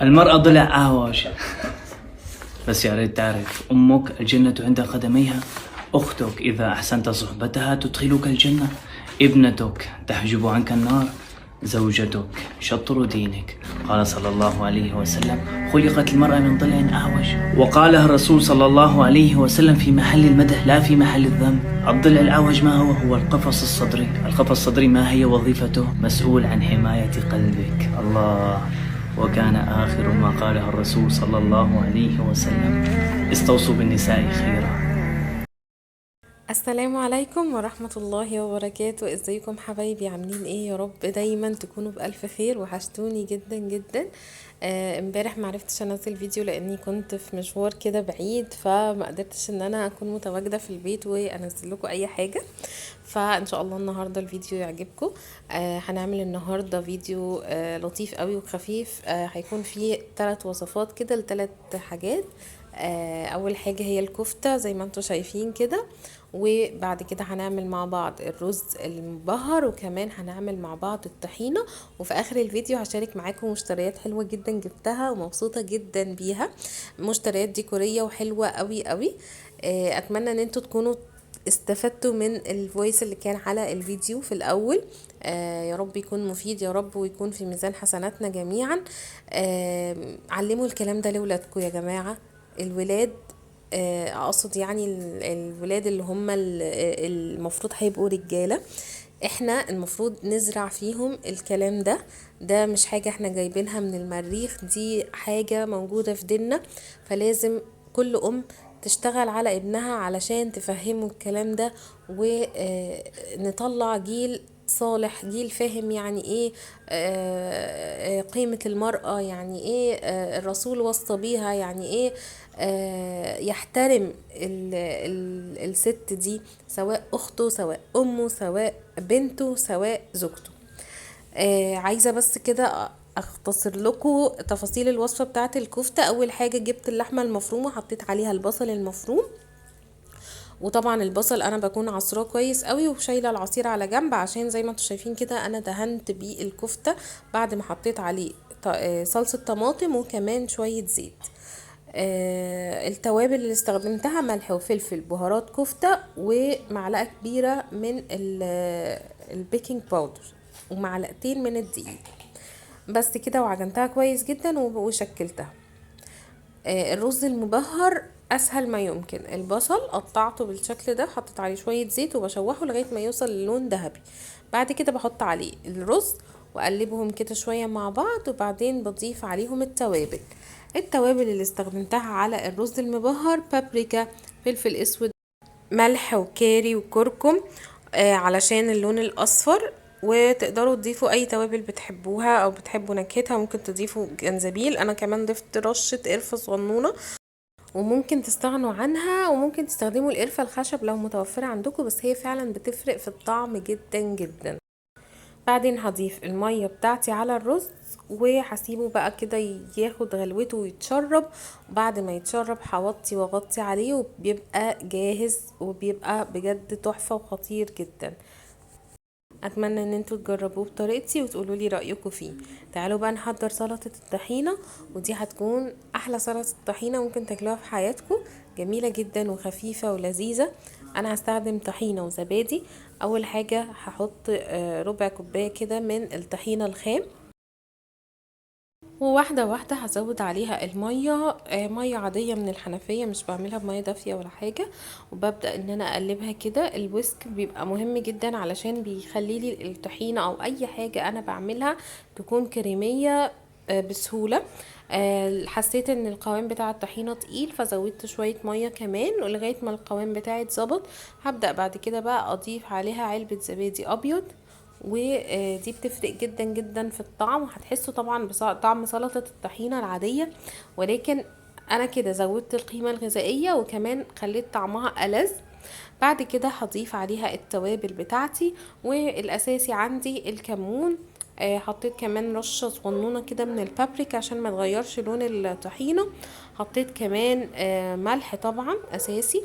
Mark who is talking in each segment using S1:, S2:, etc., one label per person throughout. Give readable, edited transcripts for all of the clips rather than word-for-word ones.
S1: المرأة ضلع أهوج. بس يا ريت تعرف أمك الجنة عند قدميها، أختك إذا أحسنت صحبتها تدخلك الجنة، ابنتك تحجب عنك النار، زوجتك شطر دينك. قال صلى الله عليه وسلم: خلقت المرأة من ضلع أعوج. وقالها الرسول صلى الله عليه وسلم في محل المدح لا في محل الذم. الضلع الأعوج ما هو القفص الصدري. القفص الصدري ما هي وظيفته؟ مسؤول عن حماية قلبك. الله. وكان آخر ما قاله الرسول صلى الله عليه وسلم: استوصوا بالنساء خيرا.
S2: السلام عليكم ورحمة الله وبركاته. ازيكم حبايبي؟ عاملين ايه؟ يا رب دايما تكونوا بألف خير. وحشتوني جدا جدا. امبارح معرفتش انزل فيديو لاني كنت في مشوار كده بعيد، فما قدرتش ان انا اكون متواجدة في البيت وانزل لكم اي حاجة. فان شاء الله النهاردة الفيديو يعجبكم. هنعمل النهاردة فيديو لطيف قوي وخفيف. هيكون فيه 3 وصفات كده ل3 حاجات. اول حاجة هي الكفتة زي ما انتم شايفين كده، وبعد كده هنعمل مع بعض الرز المبهر، وكمان هنعمل مع بعض الطحينة. وفي اخر الفيديو هشارك معاكم مشتريات حلوة جدا جبتها ومبسوطة جدا بيها، مشتريات ديكورية وحلوة قوي قوي. اتمنى ان انتوا تكونوا استفدتوا من الفويس اللي كان على الفيديو في الاول. يا رب يكون مفيد يا رب، ويكون في ميزان حسناتنا جميعا. علموا الكلام ده لولادكم يا جماعة. الولاد، اقصد يعني الولاد اللي هم المفروض هيبقوا رجالة، احنا المفروض نزرع فيهم الكلام ده. ده مش حاجة احنا جايبينها من المريخ، دي حاجة موجودة في ديننا. فلازم كل ام تشتغل على ابنها علشان تفهمه الكلام ده، ونطلع جيل صالح، جيل فاهم يعني ايه قيمة المرأة، يعني ايه الرسول وصى بيها، يعني ايه يحترم الست دي، سواء اخته سواء امه سواء بنته سواء زوجته. عايزة بس كده اختصر لكم تفاصيل الوصفة بتاعة الكفتة. اول حاجة جبت اللحمة المفرومة، حطيت عليها البصل المفروم، وطبعا البصل انا بكون عصراه كويس قوي وشايله العصير على جنب، عشان زي ما انتم شايفين كده انا دهنت بيه الكفته بعد ما حطيت عليه صلصه طماطم وكمان شويه زيت. التوابل اللي استخدمتها ملح وفلفل بهارات كفته، ومعلقه كبيره من البيكنج باودر، ومعلقتين من الدقيق. بس كده، وعجنتها كويس جدا وشكلتها. الرز المبهر اسهل ما يمكن. البصل قطعته بالشكل ده، حطيت عليه شوية زيت وبشوحه لغاية ما يوصل للون ذهبي. بعد كده بحط عليه الرز واقلبهم كده شوية مع بعض، وبعدين بضيف عليهم التوابل. التوابل اللي استخدمتها على الرز المبهر: بابريكا، فلفل اسود، ملح وكاري وكركم علشان اللون الاصفر. وتقدروا تضيفوا اي توابل بتحبوها او بتحبوا نكهتها، ممكن تضيفوا جنزبيل، انا كمان ضفت رشة قرفة صغنونة، وممكن تستغنوا عنها وممكن تستخدموا القرفة الخشب لو متوفرة عندكم، بس هي فعلا بتفرق في الطعم جدا جدا. بعدين هضيف المية بتاعتي على الرز، وهسيبه بقى كده ياخد غلوته ويتشرب. وبعد ما يتشرب هوطي واغطي عليه، وبيبقى جاهز وبيبقى بجد تحفة وخطير جدا. اتمنى ان انتوا تجربوه بطريقتي وتقولوا لي رايكم فيه. تعالوا بقى نحضر سلطه الطحينه، ودي هتكون احلى سلطه طحينه ممكن تاكلوها في حياتكم. جميله جدا وخفيفه ولذيذه. انا هستخدم طحينه وزبادي. اول حاجه هحط ربع كوبايه كده من الطحينه الخام، وواحدة واحدة هزود عليها المية. مية عادية من الحنفية، مش بعملها بمية دافية ولا حاجة. وببدأ ان انا اقلبها كده. الويسك بيبقى مهم جدا علشان بيخلي لي الطحينة او اي حاجة انا بعملها تكون كريمية بسهولة. حسيت ان القوام بتاع الطحينة تقيل، فزودت شوية مية كمان ولغاية ما القوام بتاعي اتظبط. هبدأ بعد كده بقى اضيف عليها علبة زبادي ابيض، ودي بتفرق جدا جدا في الطعم. وهتحسوا طبعا بطعم سلطة الطحينة العادية، ولكن انا كده زودت القيمة الغذائية وكمان خليت طعمها ألذ. بعد كده هضيف عليها التوابل بتاعتي، والاساسي عندي الكمون. حطيت كمان رشة صغنونة كده من البابريكا عشان ما تغيرش لون الطحينة. حطيت كمان ملح طبعا اساسي،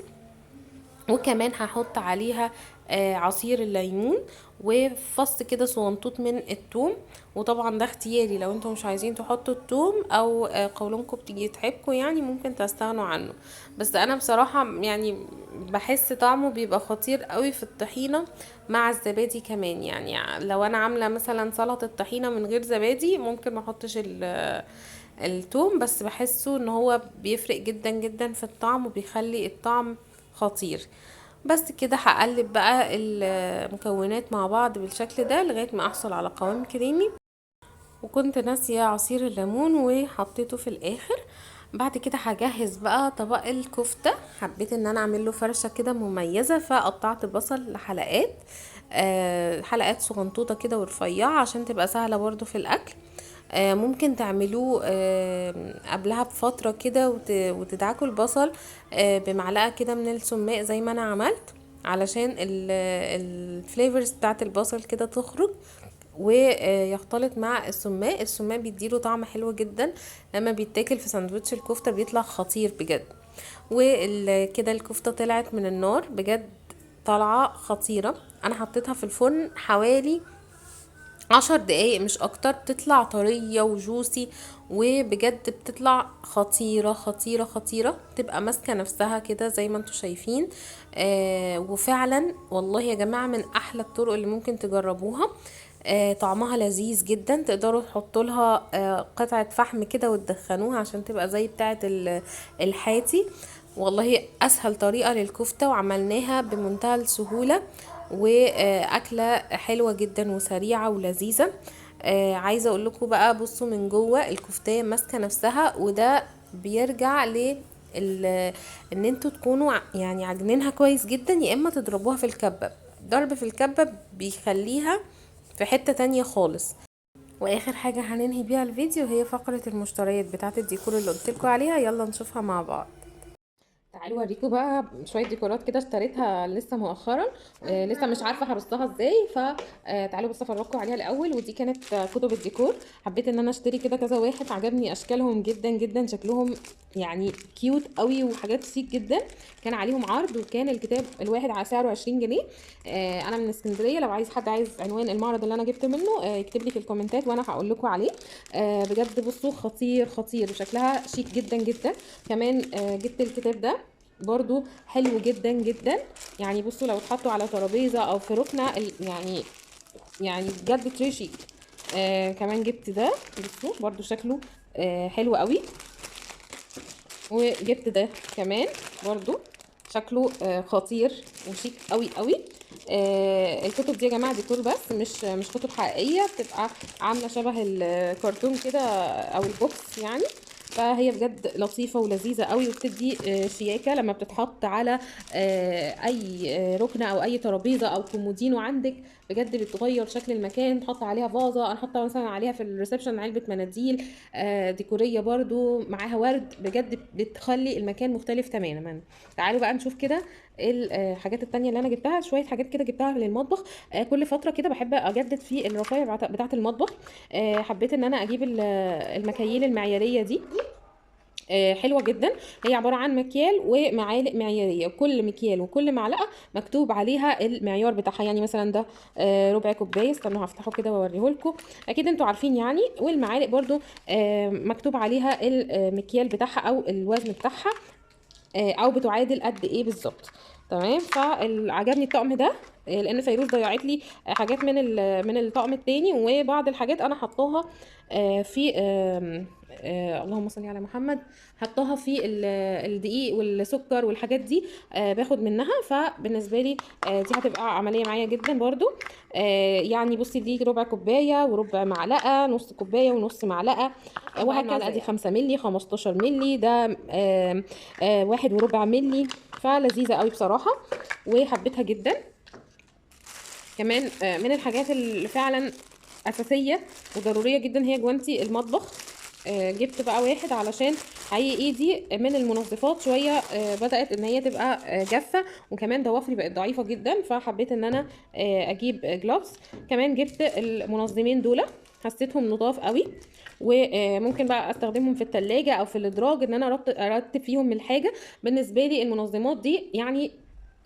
S2: وكمان هحط عليها عصير الليمون وفص كده صغنطوط من الثوم. وطبعا ده اختياري، لو انتم مش عايزين تحطوا الثوم او قولونكم بتيجي يتعبكم يعني ممكن تستغنوا عنه. بس انا بصراحة يعني بحس طعمه بيبقى خطير قوي في الطحينة مع الزبادي كمان. يعني لو انا عاملة مثلا سلطة طحينة من غير زبادي ممكن ما احطش التوم، بس بحسه ان هو بيفرق جدا جدا في الطعم وبيخلي الطعم خطير. بس كده هقلب بقى المكونات مع بعض بالشكل ده لغاية ما احصل على قوام كريمي. وكنت ناسية عصير الليمون وحطيته في الاخر. بعد كده هجهز بقى طبق الكفتة. حبيت ان انا اعمل له فرشة كده مميزة، فقطعت بصل لحلقات، حلقات صغنطوطة كده ورفيعة عشان تبقى سهلة برضو في الاكل. ممكن تعملوه قبلها بفترة كده وتدعكوا البصل بمعلقة كده من السماق زي ما انا عملت، علشان الفليفرز بتاعت البصل كده تخرج ويختلط مع السماق. السماق بيديله طعم حلو جدا، لما بيتاكل في ساندوتش الكفتة بيطلع خطير بجد. وكده الكفتة طلعت من النار بجد، طالعة خطيرة. انا حطيتها في الفرن حوالي 10 دقايق مش اكتر، بتطلع طرية وجوسي وبجد بتطلع خطيرة خطيرة خطيرة، تبقى ماسكة نفسها كده زي ما انتوا شايفين. وفعلا والله يا جماعة من احلى الطرق اللي ممكن تجربوها. طعمها لذيذ جدا، تقدروا تحطوا لها قطعة فحم كده وتدخنوها عشان تبقى زي بتاعة الحاتي. والله اسهل طريقة للكفتة وعملناها بمنتهى السهولة، واكله حلوه جدا وسريعه ولذيذه. عايزه اقول لكم بقى، بصوا من جوه الكفتة ماسكه نفسها، وده بيرجع ان انتوا تكونوا يعني عجنينها كويس جدا، يا اما تضربوها في الكبة. ضرب في الكبة بيخليها في حتة تانية خالص. واخر حاجة هننهي بيها الفيديو هي فقرة المشتريات بتاعة الديكور اللي قلتلكوا عليها، يلا نشوفها مع بعض. تعالوا اوريكم بقى شويه ديكورات كده اشتريتها لسه مؤخرا. لسه مش عارفه هرصها ازاي، فتعالوا بس افرجكم عليها الاول. ودي كانت كتب الديكور، حبيت ان انا اشتري كده كذا واحد، عجبني اشكالهم جدا جدا، شكلهم يعني كيوت قوي وحاجات شيك جدا. كان عليهم عرض، وكان الكتاب الواحد على سعره 20 جنيه. انا من اسكندريه، لو حد عايز عنوان المعرض اللي انا جبت منه يكتب لي في الكومنتات وانا هقول لكم عليه. بجد بصوا خطير خطير، وشكلها شيك جدا جدا. كمان جبت الكتاب ده برضو حلو جدا جدا. يعني بصوا لو اتحطوا على ترابيزه او في ركنه يعني بجد تري شيك. كمان جبت ده، بصوا برضو شكله حلو قوي. وجبت ده كمان برضو شكله خطير وشيك قوي قوي. الكتب دي يا جماعه ديكور بس، مش كتب حقيقيه، بتبقى عامله شبه الكرتون كده او البوكس يعني. فهي بجد لطيفه ولذيذه قوي، وبتدي شياكه لما بتتحط على اي ركنه او اي ترابيزه او كومودينو عندك. بجد بتغير شكل المكان، تحط عليها فازه، انا حاطه مثلا عليها في الريسبشن علبه مناديل ديكوريه برضو معاها ورد، بجد بتخلي المكان مختلف تماما. تعالوا بقى نشوف كده الحاجات التانية اللي انا جبتها. شويه حاجات كده جبتها للمطبخ. كل فتره كده بحب اجدد في الرفايع بتاعه المطبخ. حبيت ان انا اجيب المكاييل المعياريه دي. حلوه جدا. هي عباره عن مكيال ومعالق معياريه، وكل مكيال وكل معلقه مكتوب عليها المعيار بتاعها. يعني مثلا ده ربع كوبايه، استنوا هفتحه كده واوريه لكم، اكيد انتوا عارفين يعني. والمعالق برضو مكتوب عليها المكيال بتاعها او الوزن بتاعها، او بتعادل قد ايه بالظبط. تمام. فعجبني الطقم ده لان فيروز ضيعت لي حاجات من الطقم التاني، وبعض الحاجات انا حطاها في اللهم صل على محمد، حطاها في الدقيق والسكر والحاجات دي باخد منها. فبالنسبه لي دي هتبقى عمليه معايا جدا برضو. يعني بصي دي ربع كوبايه وربع معلقه، نص كوبايه ونص معلقه، وهكذا. دي 5 مللي، 15 مللي، ده 1 وربع مللي. فلذيذه قوي بصراحه وحبيتها جدا. كمان من الحاجات اللي فعلا اساسيه وضروريه جدا هي جوانتي المطبخ. جبت بقى واحد علشان حقيقي ايدي من المنظفات شويه بدات ان هي تبقى جافه، وكمان ضوافري بقت ضعيفه جدا، فحبيت ان انا اجيب جلوفز. كمان جبت المنظمين دول، حسيتهم نضاف قوي، وممكن بقى استخدمهم في التلاجة او في الادراج ان انا ارتب فيهم الحاجه. بالنسبه لي المنظمات دي يعني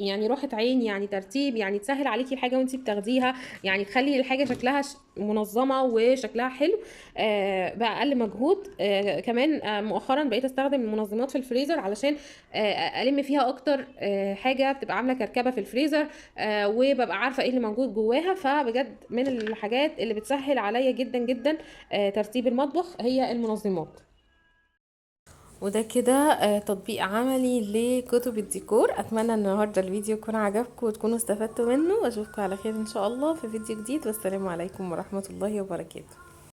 S2: يعني راحة عين، يعني ترتيب، يعني تسهل عليكي الحاجة وانتي بتاخديها، يعني تخلي الحاجة شكلها منظمة وشكلها حلو بأقل مجهود. كمان مؤخرا بقيت استخدم المنظمات في الفريزر علشان ألم فيها اكتر حاجة بتبقى عاملة كركبة في الفريزر، وببقى عارفة ايه اللي موجود جواها. فبجد من الحاجات اللي بتسهل عليا جدا جدا ترتيب المطبخ هي المنظمات. وده كده تطبيق عملي لكتب الديكور. اتمنى ان النهارده الفيديو يكون عجبكم وتكونوا استفدتوا منه، واشوفكم على خير ان شاء الله في فيديو جديد، والسلام عليكم ورحمة الله وبركاته.